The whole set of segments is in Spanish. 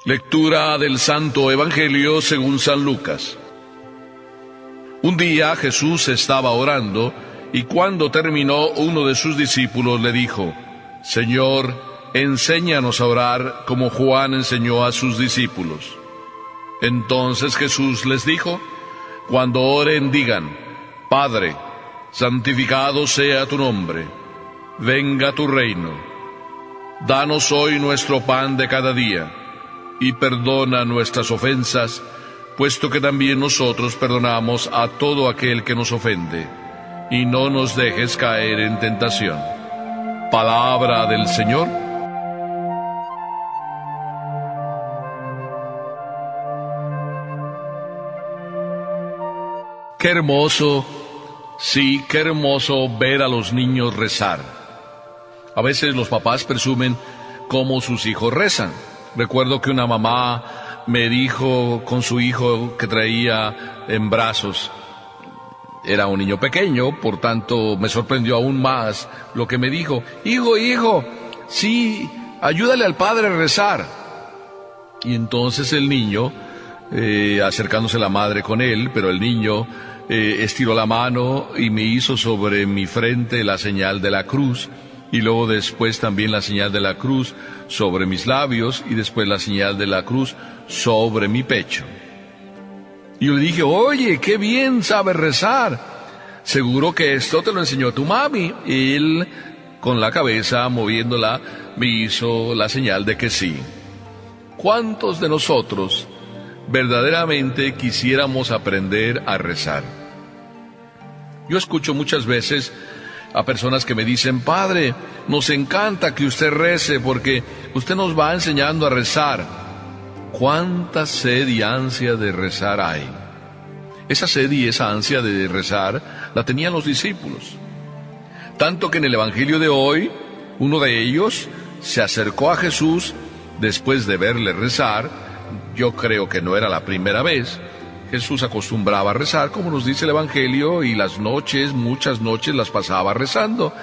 Lectura del Santo Evangelio según San Lucas. Un día Jesús estaba orando, y cuando terminó, uno de sus discípulos le dijo: Señor, enséñanos a orar como Juan enseñó a sus discípulos. Entonces Jesús les dijo: Cuando oren, digan: Padre, santificado sea tu nombre, venga tu reino. Danos hoy nuestro pan de cada día, y perdona nuestras ofensas, puesto que también nosotros perdonamos a todo aquel que nos ofende, y no nos dejes caer en tentación. Palabra del Señor. Qué hermoso, sí, qué hermoso ver a los niños rezar. A veces los papás presumen cómo sus hijos rezan. Recuerdo que una mamá me dijo con su hijo que traía en brazos, era un niño pequeño, por tanto me sorprendió aún más lo que me dijo: hijo, sí, ayúdale al padre a rezar. Y entonces el niño, acercándose la madre con él, pero el niño estiró la mano y me hizo sobre mi frente la señal de la cruz, y luego después también la señal de la cruz sobre mis labios, y después la señal de la cruz sobre mi pecho. Y yo le dije: oye, qué bien sabes rezar, seguro que esto te lo enseñó tu mami. Y él, con la cabeza moviéndola, me hizo la señal de que sí. ¿Cuántos de nosotros verdaderamente quisiéramos aprender a rezar? Yo escucho muchas veces a personas que me dicen: Padre, nos encanta que usted rece porque usted nos va enseñando a rezar. ¿Cuánta sed y ansia de rezar hay? Esa sed y esa ansia de rezar la tenían los discípulos. Tanto que en el Evangelio de hoy, uno de ellos se acercó a Jesús después de verle rezar. Yo creo que no era la primera vez. Jesús acostumbraba a rezar, como nos dice el Evangelio, y las noches, muchas noches las pasaba rezando.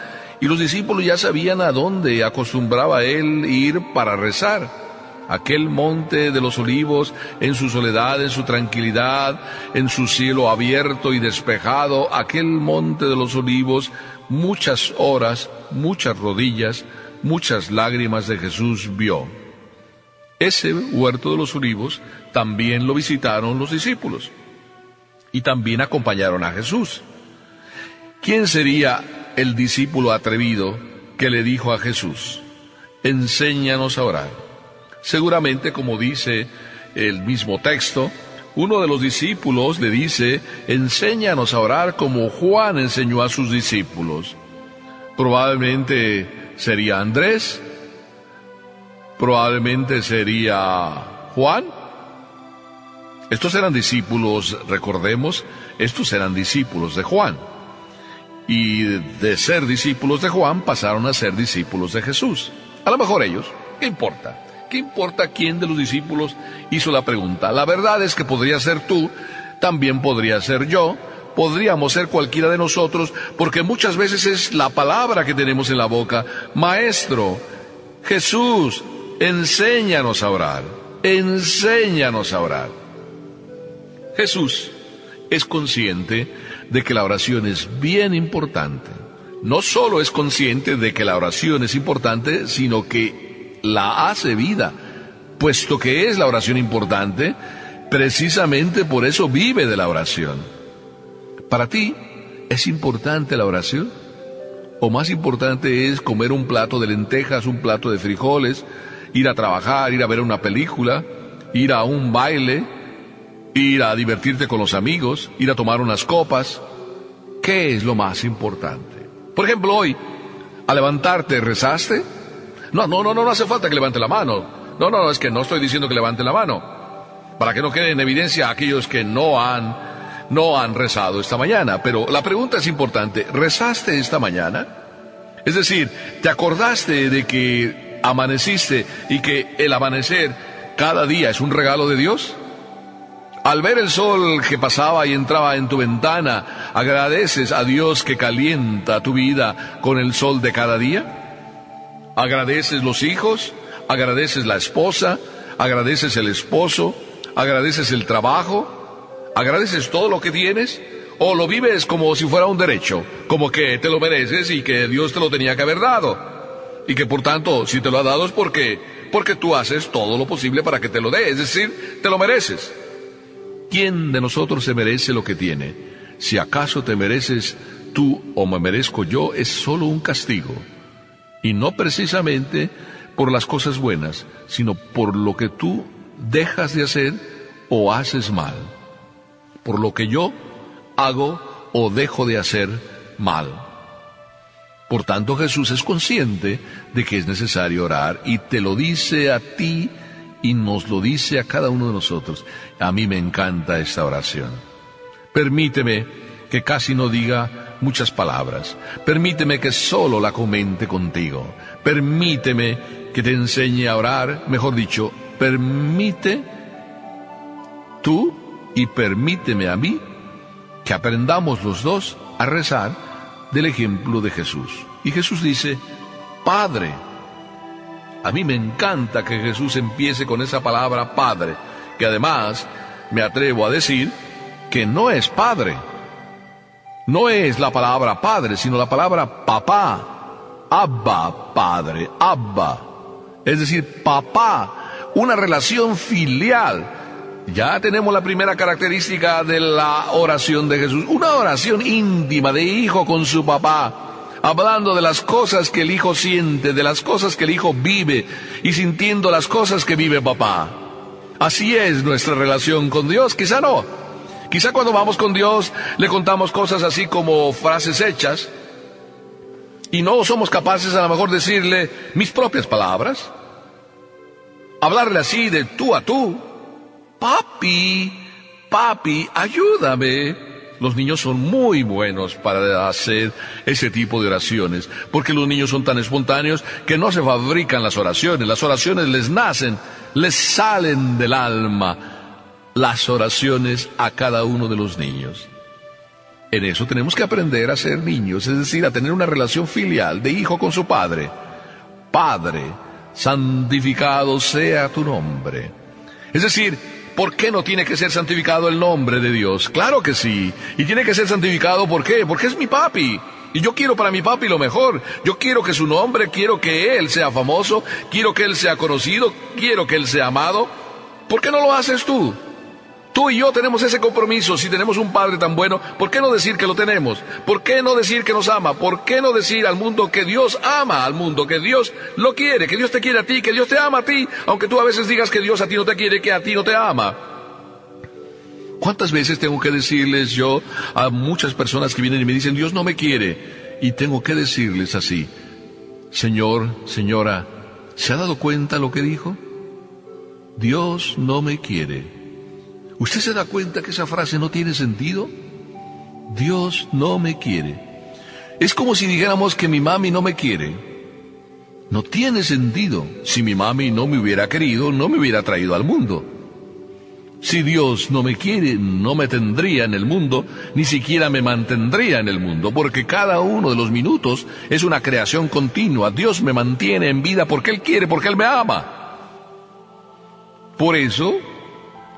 Y los discípulos ya sabían a dónde acostumbraba él ir para rezar. Aquel monte de los olivos, en su soledad, en su tranquilidad, en su cielo abierto y despejado, aquel monte de los olivos, muchas horas, muchas rodillas, muchas lágrimas de Jesús vio. Ese huerto de los olivos también lo visitaron los discípulos y también acompañaron a Jesús. ¿Quién sería el discípulo atrevido que le dijo a Jesús: enséñanos a orar? Seguramente, como dice el mismo texto, uno de los discípulos le dice: enséñanos a orar como Juan enseñó a sus discípulos. Probablemente sería Andrés, probablemente sería Juan. Estos eran discípulos, recordemos, estos eran discípulos de Juan. Y de ser discípulos de Juan pasaron a ser discípulos de Jesús. A lo mejor ellos, ¿qué importa? ¿Qué importa quién de los discípulos hizo la pregunta? La verdad es que podría ser tú, también podría ser yo, podríamos ser cualquiera de nosotros, porque muchas veces es la palabra que tenemos en la boca: Maestro, Jesús, enséñanos a orar, enséñanos a orar. Jesús es consciente de que la oración es bien importante. No solo es consciente de que la oración es importante, sino que la hace vida. Puesto que es la oración importante, precisamente por eso vive de la oración. ¿Para ti es importante la oración? ¿O más importante es comer un plato de lentejas, un plato de frijoles, ir a trabajar, ir a ver una película, ir a un baile, ir a divertirte con los amigos, ir a tomar unas copas? ¿Qué es lo más importante? Por ejemplo, hoy, al levantarte, ¿rezaste? No hace falta que levante la mano. No, es que no estoy diciendo que levante la mano. Para que no quede en evidencia a aquellos que no han rezado esta mañana. Pero la pregunta es importante: ¿rezaste esta mañana? Es decir, ¿te acordaste de que amaneciste y que el amanecer cada día es un regalo de Dios? Al ver el sol que pasaba y entraba en tu ventana, ¿agradeces a Dios que calienta tu vida con el sol de cada día? ¿Agradeces los hijos? ¿Agradeces la esposa? agradeces el esposo, agradeces el trabajo, agradeces todo lo que tienes, o lo vives como si fuera un derecho, como que te lo mereces y que Dios te lo tenía que haber dado, y que por tanto, si te lo ha dado es porque tú haces todo lo posible para que te lo dé, es decir, te lo mereces. ¿Quién de nosotros se merece lo que tiene? Si acaso te mereces tú o me merezco yo, es solo un castigo, y no precisamente por las cosas buenas, sino por lo que tú dejas de hacer o haces mal, por lo que yo hago o dejo de hacer mal. Por tanto, Jesús es consciente de que es necesario orar y te lo dice a ti y nos lo dice a cada uno de nosotros. A mí me encanta esta oración. Permíteme que casi no diga muchas palabras. Permíteme que solo la comente contigo. Permíteme que te enseñe a orar, mejor dicho, permite tú y permíteme a mí que aprendamos los dos a rezar del ejemplo de Jesús. Y Jesús dice, Padre. A mí me encanta que Jesús empiece con esa palabra Padre, que además me atrevo a decir que no es Padre. No es la palabra Padre, sino la palabra Papá. Abba, Padre, Abba. Es decir, papá, una relación filial. Ya tenemos la primera característica de la oración de Jesús, una oración íntima de hijo con su papá, hablando de las cosas que el hijo siente, de las cosas que el hijo vive y sintiendo las cosas que vive papá. Así es nuestra relación con Dios, quizá no. Quizá cuando vamos con Dios le contamos cosas así como frases hechas y no somos capaces a lo mejor de decirle mis propias palabras, hablarle así de tú a tú. Papi, papi, ayúdame. Los niños son muy buenos para hacer ese tipo de oraciones, porque los niños son tan espontáneos que no se fabrican las oraciones les nacen, les salen del alma, las oraciones a cada uno de los niños. En eso tenemos que aprender a ser niños, es decir, a tener una relación filial de hijo con su padre. Padre, santificado sea tu nombre. Es decir, ¿por qué no tiene que ser santificado el nombre de Dios? Claro que sí. Y tiene que ser santificado, ¿por qué? Porque es mi papi. Y yo quiero para mi papi lo mejor. Yo quiero que su nombre, quiero que él sea famoso, quiero que él sea conocido, quiero que él sea amado. ¿Por qué no lo haces tú? Tú y yo tenemos ese compromiso. Si tenemos un Padre tan bueno, ¿por qué no decir que lo tenemos? ¿Por qué no decir que nos ama? ¿Por qué no decir al mundo que Dios ama al mundo, que Dios lo quiere, que Dios te quiere a ti, que Dios te ama a ti, aunque tú a veces digas que Dios a ti no te quiere, que a ti no te ama? ¿Cuántas veces tengo que decirles yo a muchas personas que vienen y me dicen, Dios no me quiere? Y tengo que decirles así, Señor, señora, ¿se ha dado cuenta lo que dijo? Dios no me quiere. ¿Usted se da cuenta que esa frase no tiene sentido? Dios no me quiere. Es como si dijéramos que mi mami no me quiere. No tiene sentido. Si mi mami no me hubiera querido, no me hubiera traído al mundo. Si Dios no me quiere, no me tendría en el mundo, ni siquiera me mantendría en el mundo, porque cada uno de los minutos es una creación continua. Dios me mantiene en vida porque Él quiere, porque Él me ama. Por eso,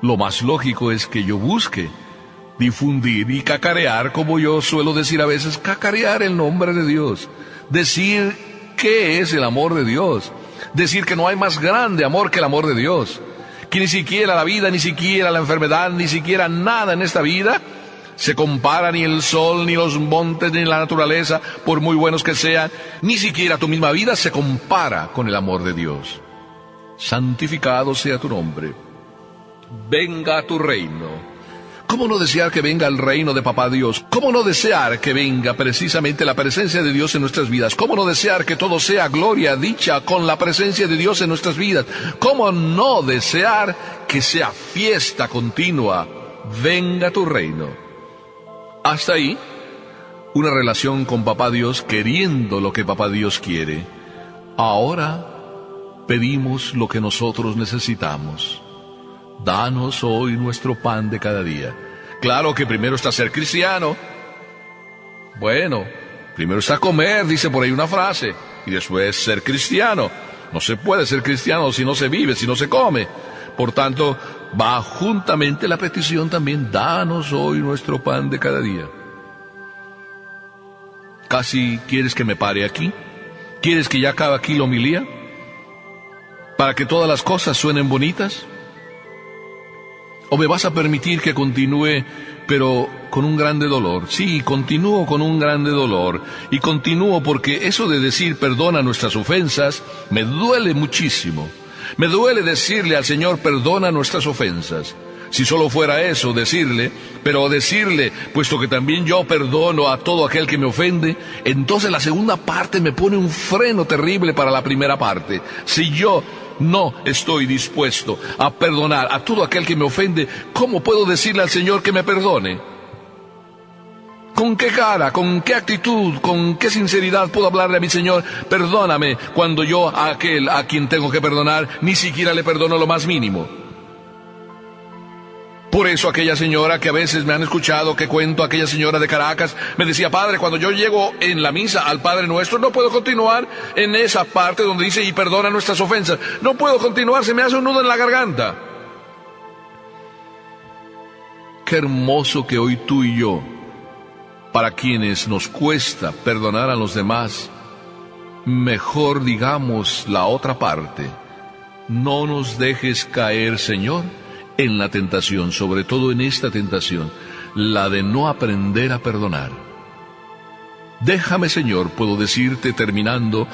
lo más lógico es que yo busque difundir y cacarear, como yo suelo decir a veces, cacarear el nombre de Dios. Decir qué es el amor de Dios. Decir que no hay más grande amor que el amor de Dios. Que ni siquiera la vida, ni siquiera la enfermedad, ni siquiera nada en esta vida se compara, ni el sol, ni los montes, ni la naturaleza, por muy buenos que sean, ni siquiera tu misma vida se compara con el amor de Dios. Santificado sea tu nombre. Venga a tu reino. ¿Cómo no desear que venga el reino de Papá Dios? ¿Cómo no desear que venga precisamente la presencia de Dios en nuestras vidas? ¿Cómo no desear que todo sea gloria, dicha con la presencia de Dios en nuestras vidas? ¿Cómo no desear que sea fiesta continua? Venga a tu reino. Hasta ahí, una relación con Papá Dios, queriendo lo que Papá Dios quiere. Ahora pedimos lo que nosotros necesitamos. Danos hoy nuestro pan de cada día. Claro que primero está ser cristiano. Bueno, primero está comer, dice por ahí una frase, y después ser cristiano. No se puede ser cristiano si no se vive, si no se come. Por tanto, va juntamente la petición también: danos hoy nuestro pan de cada día. ¿Casi quieres que me pare aquí? ¿Quieres que ya acabe aquí la homilía? ¿Para que todas las cosas suenen bonitas? ¿O me vas a permitir que continúe, pero con un grande dolor? Sí, continúo con un grande dolor. Y continúo porque eso de decir perdona nuestras ofensas me duele muchísimo. Me duele decirle al Señor: perdona nuestras ofensas. Si solo fuera eso, decirle, puesto que también yo perdono a todo aquel que me ofende, entonces la segunda parte me pone un freno terrible para la primera parte. Si yo no estoy dispuesto a perdonar a todo aquel que me ofende, ¿cómo puedo decirle al Señor que me perdone? ¿Con qué cara, con qué actitud, con qué sinceridad puedo hablarle a mi Señor: perdóname, cuando yo a aquel a quien tengo que perdonar ni siquiera le perdono lo más mínimo? Por eso aquella señora que a veces me han escuchado que cuento, aquella señora de Caracas, me decía: padre, cuando yo llego en la misa al Padre Nuestro, no puedo continuar en esa parte donde dice y perdona nuestras ofensas. No puedo continuar, se me hace un nudo en la garganta. Qué hermoso que hoy tú y yo, para quienes nos cuesta perdonar a los demás, mejor digamos la otra parte: no nos dejes caer, Señor, en la tentación, sobre todo en esta tentación, la de no aprender a perdonar. Déjame, Señor, puedo decirte terminando,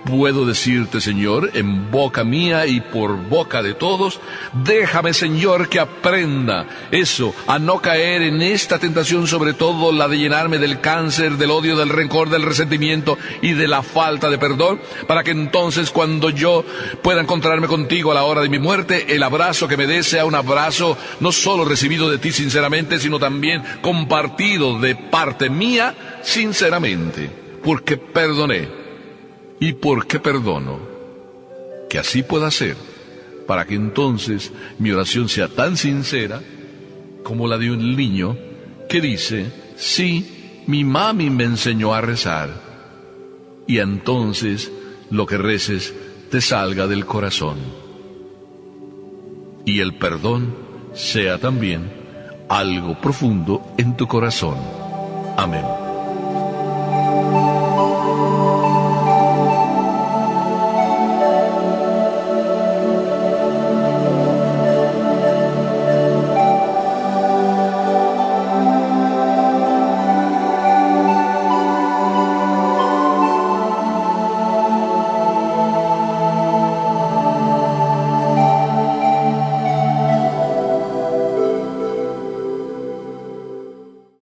puedo decirte, Señor, en boca mía y por boca de todos: déjame, Señor, que aprenda eso, a no caer en esta tentación, sobre todo la de llenarme del cáncer, del odio, del rencor, del resentimiento y de la falta de perdón, para que entonces cuando yo pueda encontrarme contigo a la hora de mi muerte, el abrazo que me des sea un abrazo no solo recibido de ti sinceramente, sino también compartido de parte mía sinceramente, porque perdoné. ¿Y por qué perdono? Que así pueda ser, para que entonces mi oración sea tan sincera como la de un niño que dice: sí, mi mami me enseñó a rezar. Y entonces lo que reces te salga del corazón. Y el perdón sea también algo profundo en tu corazón. Amén.